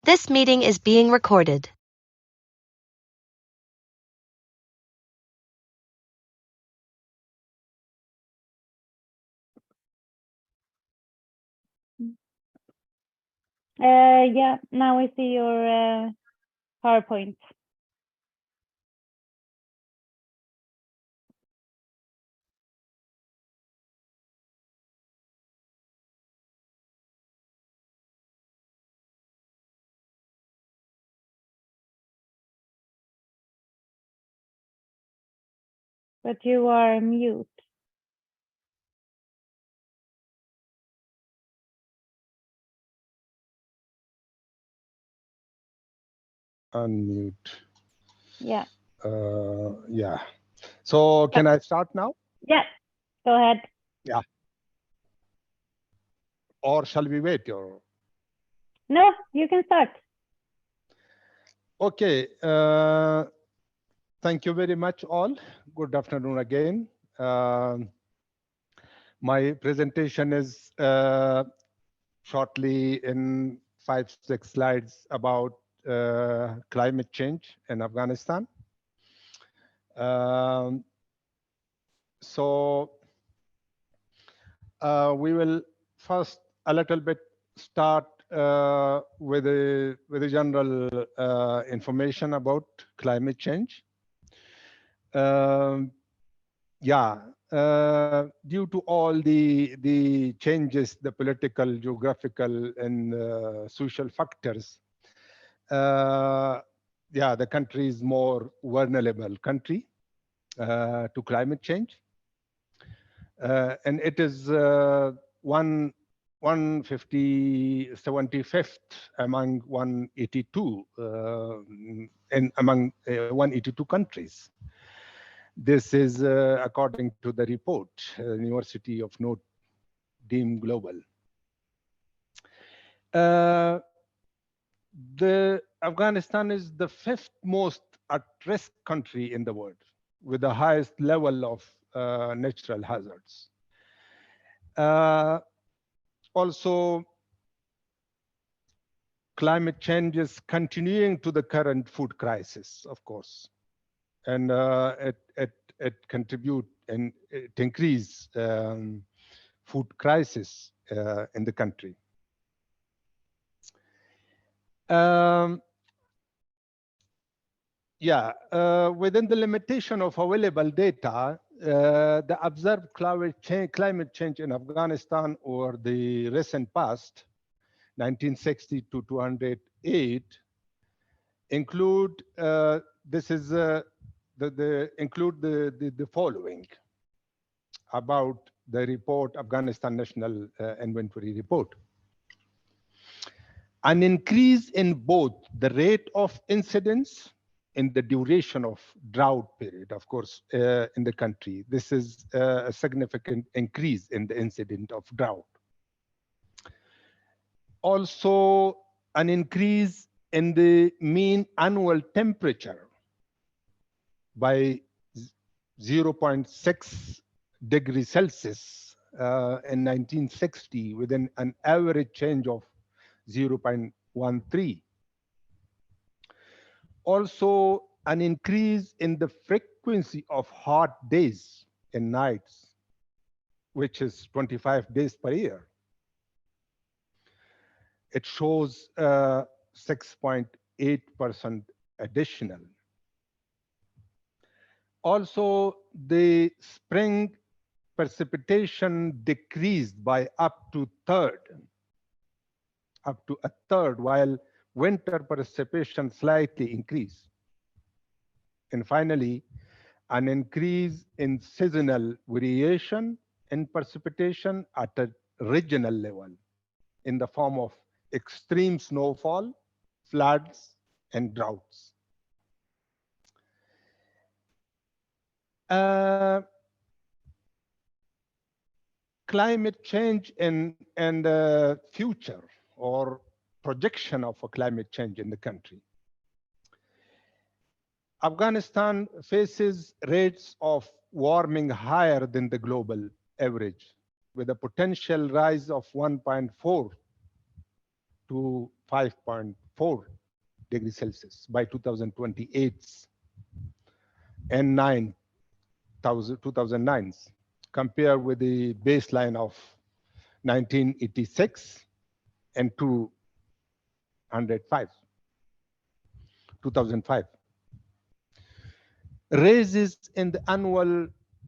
This meeting is being recorded. Yeah, now I see your PowerPoint. But you are mute. Unmute. Yeah. Yeah. So can I start now? Yeah, go ahead. Yeah. Or shall we wait? Or No, you can start. okay. Thank you very much, all. Good afternoon again. My presentation is shortly in 5-6 slides about climate change in Afghanistan. So we will first a little bit start with a general information about climate change. Due to all the changes, the political, geographical, and social factors, the country is more vulnerable country to climate change. And it is 175th among 182 and among 182 countries. This is according to the report, University of Notre Dame Global. The Afghanistan is the 5th most at-risk country in the world, with the highest level of natural hazards. Also, climate change is continuing to the current food crisis, of course, and it contribute and it increase food crisis in the country. Within the limitation of available data, the observed climate change in Afghanistan over the recent past, 1960 to 208, include include the following about the report, Afghanistan National Inventory Report. An increase in both the rate of incidence and the duration of drought period, of course, in the country. This is a significant increase in the incident of drought. Also, an increase in the mean annual temperature by 0.6 degrees Celsius in 1960, within an average change of 0.13. Also, an increase in the frequency of hot days and nights, which is 25 days per year. It shows 6.8% additional. Also, the spring precipitation decreased by up to a third, while winter precipitation slightly increased. And finally, an increase in seasonal variation in precipitation at a regional level in the form of extreme snowfall, floods, and droughts. Climate change and future or projection of a climate change in the country. Afghanistan faces rates of warming higher than the global average, with a potential rise of 1.4 to 5.4 4 degrees Celsius by 2028 and 2009, compared with the baseline of 1986 and 2005. Raises in the annual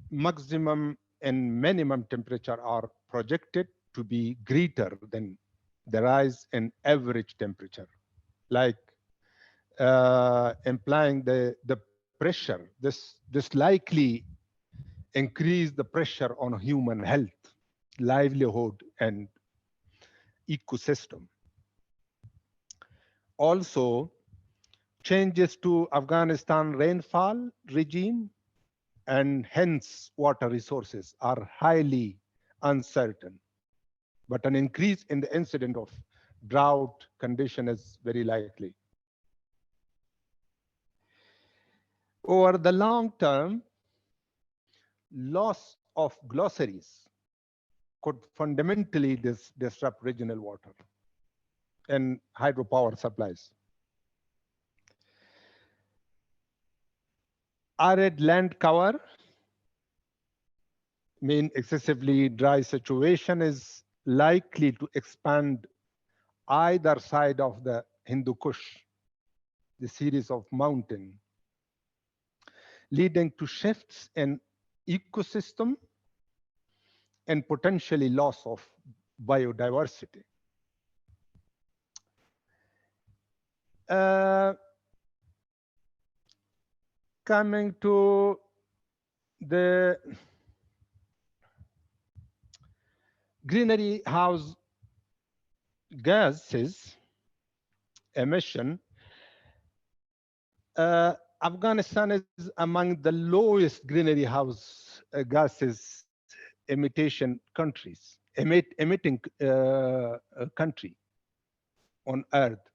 maximum and minimum temperature are projected to be greater than the rise in average temperature, like implying the pressure. This likely increase the pressure on human health, livelihood, and ecosystem. Also, changes to Afghanistan rainfall regime and hence water resources are highly uncertain. But an increase in the incidence of drought condition is very likely. Over the long term, loss of glossaries could fundamentally disrupt regional water and hydropower supplies. Arid land cover mean excessively dry situation is likely to expand either side of the Hindu Kush, the series of mountain, leading to shifts in ecosystem and potentially loss of biodiversity. Coming to the greenhouse gases emission, Afghanistan is among the lowest greenhouse gases emitting country on earth.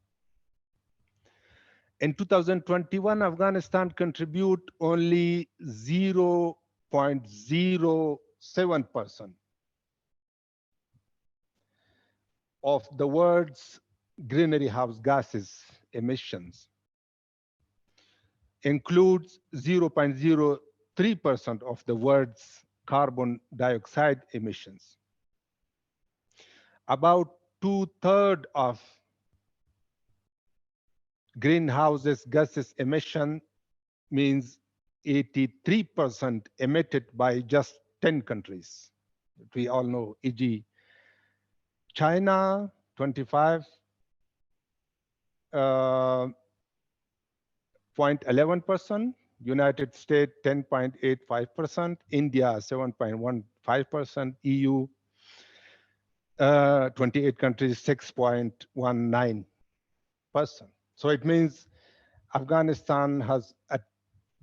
In 2021, Afghanistan contribute only 0.07% of the world's greenhouse gases emissions, includes 0.03% of the world's carbon dioxide emissions. About 2/3 of greenhouse gases emission means 83% emitted by just 10 countries. We all know, e.g. China, 25.11%, United States, 10.85%, India, 7.15%, EU, 28 countries, 6.19%. So it means Afghanistan has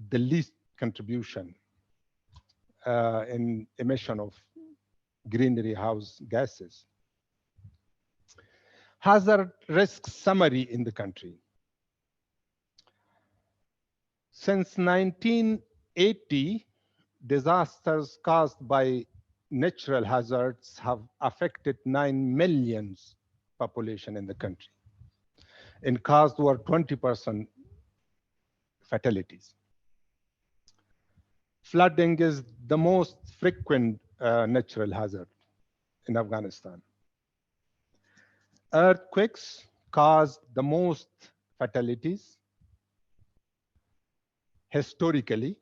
the least contribution in emission of greenhouse gases. Hazard risk summary in the country. Since 1980, disasters caused by natural hazards have affected 9 million population in the country and caused over 20% fatalities. Flooding is the most frequent natural hazard in Afghanistan. Earthquakes caused the most fatalities. Historically,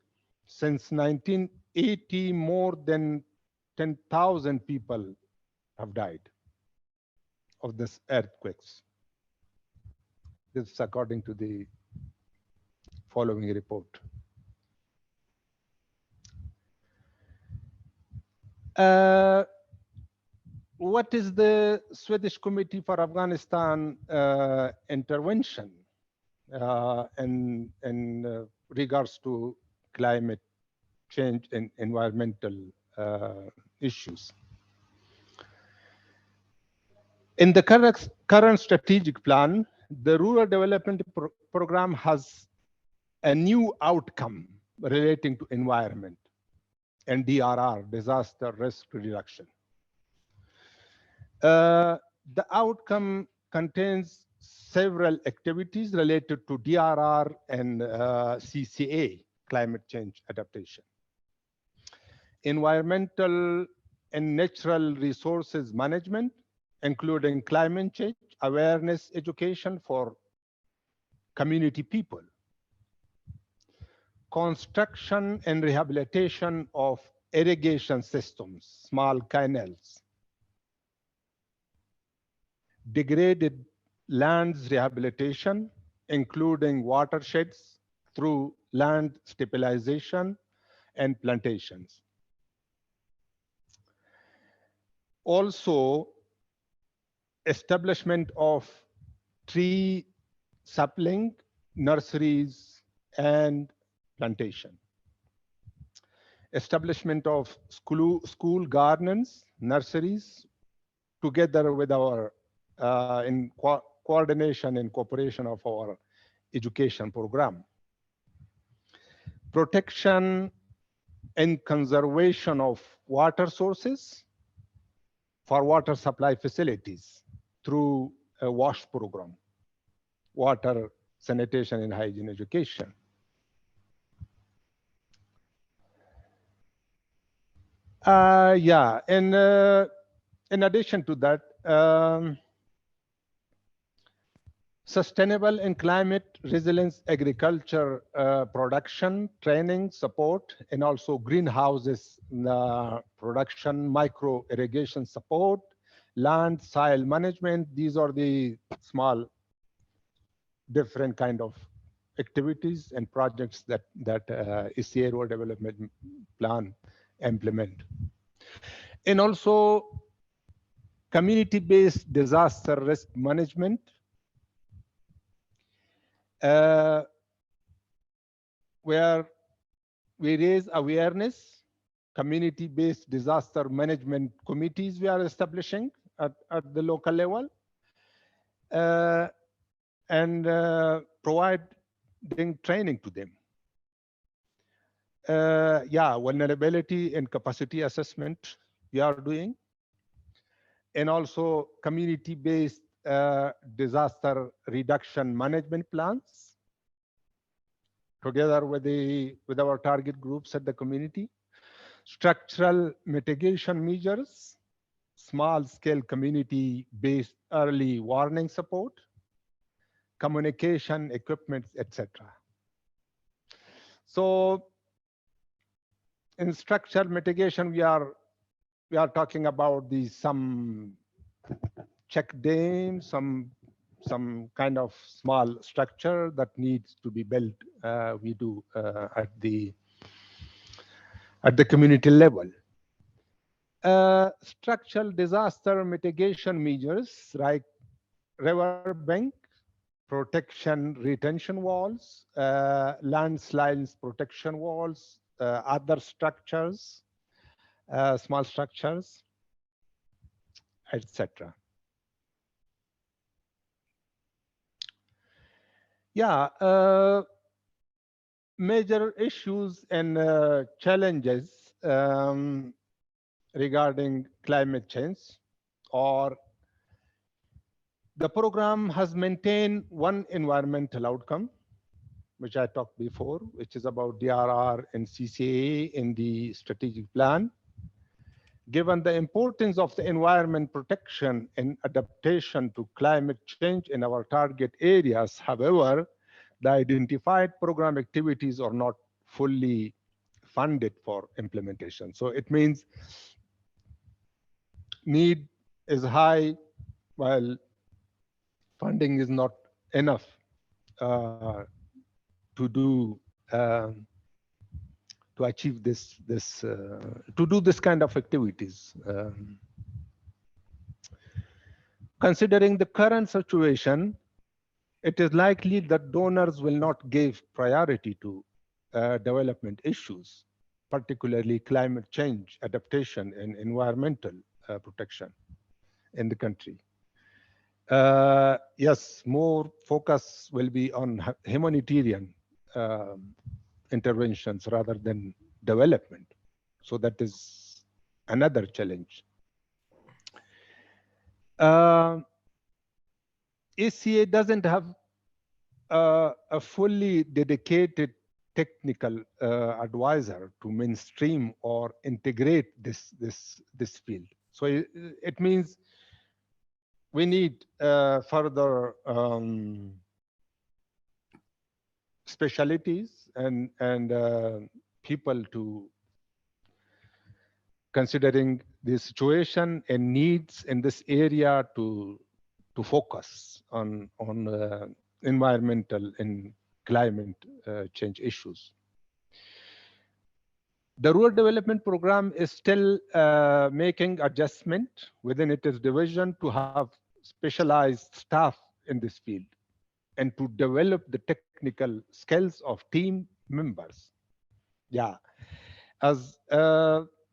since 1980, more than 10,000 people have died of these earthquakes. This is according to the following report. What is the Swedish Committee for Afghanistan intervention in regards to climate change and environmental issues? In the current strategic plan, the Rural Development Program has a new outcome relating to environment and DRR, disaster risk reduction. The outcome contains several activities related to DRR and CCA, climate change adaptation. Environmental and natural resources management, including climate change awareness education for community people. Construction and rehabilitation of irrigation systems, small canals. Degraded lands rehabilitation, including watersheds through land stabilization and plantations. Also, establishment of tree sapling nurseries and plantation. Establishment of school gardens, nurseries, together with our in coordination and cooperation of our education program. Protection and conservation of water sources for water supply facilities through a WASH program, water sanitation and hygiene education. Yeah, and in addition to that, sustainable and climate resilience agriculture production, training, support, and also greenhouses production, micro irrigation support, land, soil management. These are the small, different kind of activities and projects that SCA Rural Development Plan implement. And also community-based disaster risk management, where we raise awareness, community-based disaster management committees we are establishing at the local level, and providing training to them. Yeah, vulnerability and capacity assessment we are doing, and also community-based disaster reduction management plans together with our target groups at the community. Structural mitigation measures, small-scale community-based early warning support, communication equipment, etc. So in structural mitigation, we are talking about some check dams, some kind of small structure that needs to be built. We do at the community level. Structural disaster mitigation measures like river bank protection retention walls, landslides protection walls, other structures, small structures, etc. Yeah, major issues and challenges regarding climate change, or the program has maintained one environmental outcome, which I talked before, which is about DRR and CCA in the strategic plan. Given the importance of the environment protection and adaptation to climate change in our target areas, however, the identified program activities are not fully funded for implementation. So it means need is high while funding is not enough to do to achieve to do this kind of activities. Considering the current situation, it is likely that donors will not give priority to development issues, particularly climate change, adaptation, and environmental protection in the country. Yes, more focus will be on humanitarian interventions rather than development. So that is another challenge. ACA doesn't have a fully dedicated technical advisor to mainstream or integrate this field. So it means we need further specialties and people to considering the situation and needs in this area to focus on environmental and climate change issues. The Rural Development Program is still making adjustment within its division to have specialized staff in this field and to develop the technical skills of team members. Yeah, as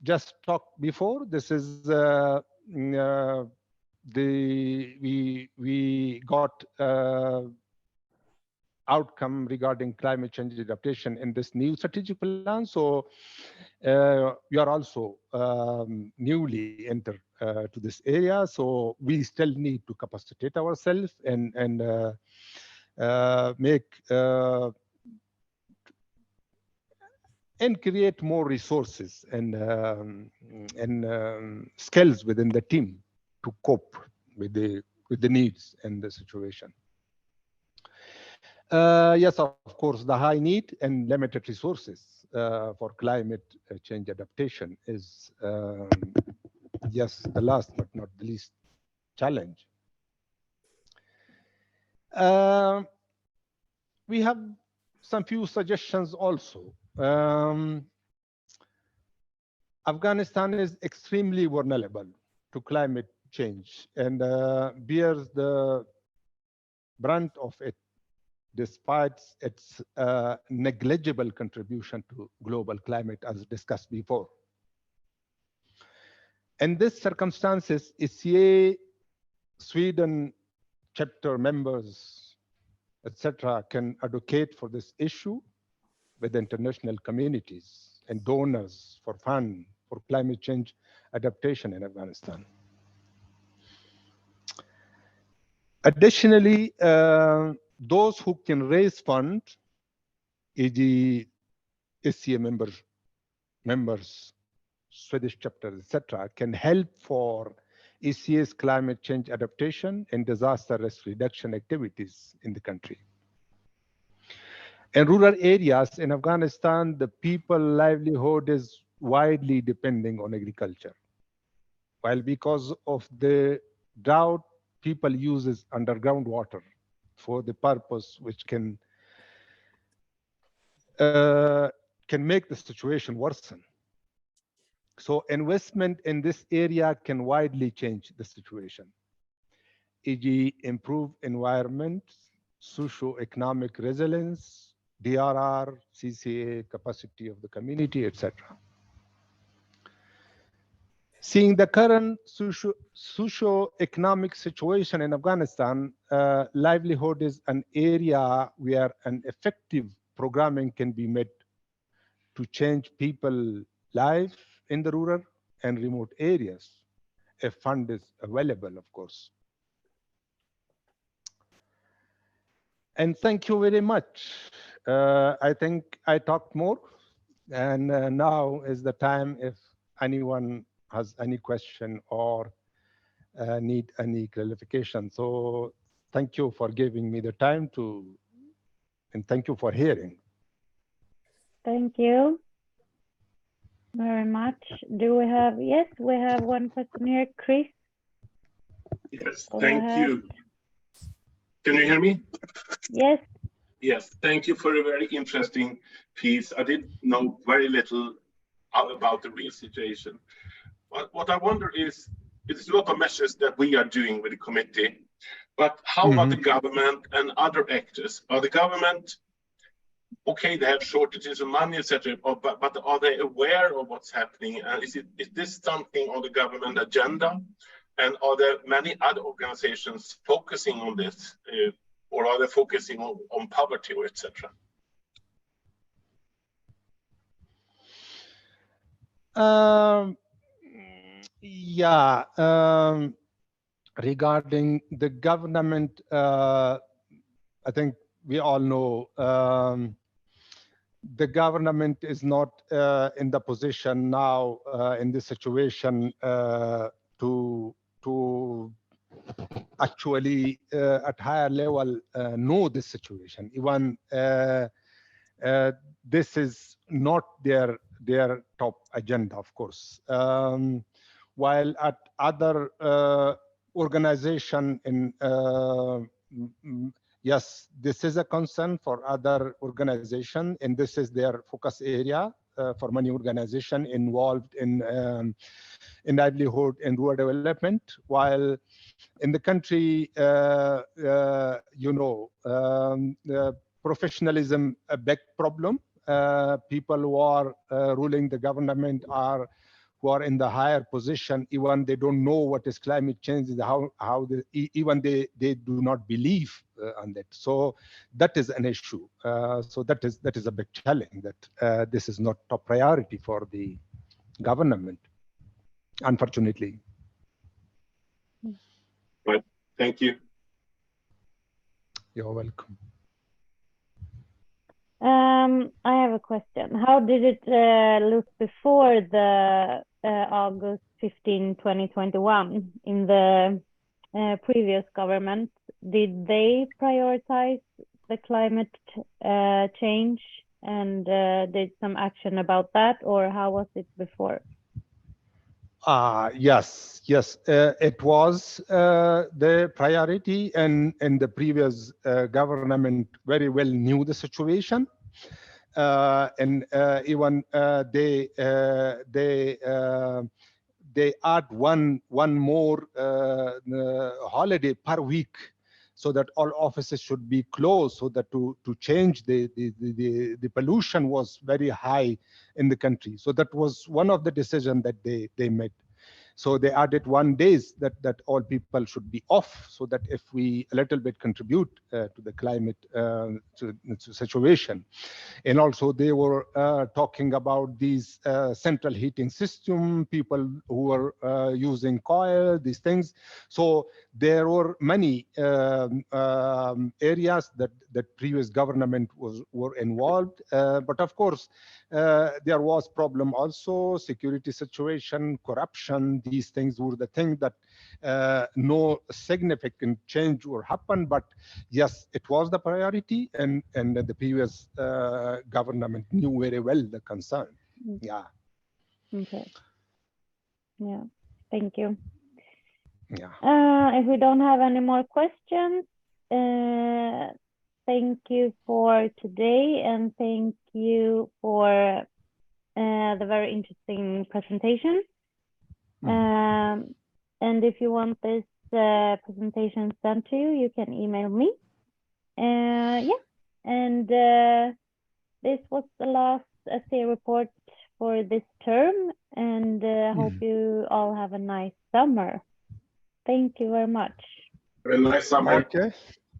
just talked before, this is we got outcome regarding climate change adaptation in this new strategic plan. So we are also newly entered to this area. So we still need to capacitate ourselves and make and create more resources and skills within the team to cope with the needs and the situation. Yes, of course, the high need and limited resources for climate change adaptation is, yes, the last but not the least challenge. We have some few suggestions also. Afghanistan is extremely vulnerable to climate change and bears the brunt of it despite its negligible contribution to global climate as discussed before. In these circumstances, SCA, Sweden chapter members, etc., can advocate for this issue with international communities and donors for fund for climate change adaptation in Afghanistan. Additionally, those who can raise funds, e.g. SCA members, Swedish chapters, etc., can help for SCA's climate change adaptation and disaster risk reduction activities in the country. In rural areas in Afghanistan, the people's livelihood is widely depending on agriculture. While because of the drought, people uses underground water for the purpose which can make the situation worsen. So investment in this area can widely change the situation, e.g. improve environment, socio-economic resilience, DRR, CCA, capacity of the community, etc. Seeing the current socio-economic situation in Afghanistan, livelihood is an area where an effective programming can be made to change people's life in the rural and remote areas, if fund is available, of course. And thank you very much. I think I talked more, and now is the time if anyone has any question or need any clarification. So thank you for giving me the time to, and thank you for hearing. Thank you very much. Do we have, yes, we have one question here, Chris. Yes, thank you. Can you hear me? Yes. Yes, thank you for a very interesting piece. I did know very little about the real situation. But what I wonder is, it's a lot of measures that we are doing with the committee, but how about the government and other actors? Are the government, okay, they have shortages of money, etc., but are they aware of what's happening? Is this something on the government agenda? And are there many other organizations focusing on this, or are they focusing on poverty, or etc.? regarding the government, I think we all know the government is not in the position now in this situation to actually at higher level know this situation. Even this is not their top agenda, of course. While at other organization in yes, this is a concern for other organization, and this is their focus area for many organization involved in livelihood and rural development. While in the country, professionalism a big problem. People who are ruling the government who are in the higher position, even they don't know what is climate change, how even they do not believe on that. So that is an issue. So that is a big challenge, that this is not top priority for the government, unfortunately. Right. Thank you. You're welcome. I have a question. How did it look before the August 15, 2021 in the previous government? Did they prioritize the climate change and did some action about that, or how was it before? Yes, it was the priority, and the previous government very well knew the situation, and even they add one more holiday per week, so that all offices should be closed, so that to change the pollution was very high in the country. So that was one of the decisions that they made. So they added 1 day that all people should be off, so that if we a little bit contribute to the climate situation. And also they were talking about these central heating system, people who were using coal, these things. So there were many areas that previous government were involved. But of course, there was problem also, security situation, corruption. These things were the thing that no significant change will happen. But yes, it was the priority, and the previous government knew very well the concern. Yeah. Okay. Yeah. Thank you. Yeah. If we don't have any more questions, thank you for today, and thank you for the very interesting presentation. And if you want this presentation sent to you, you can email me. Yeah, and this was the last essay report for this term, and hope you all have a nice summer. Thank you very much. Have a nice summer. Okay.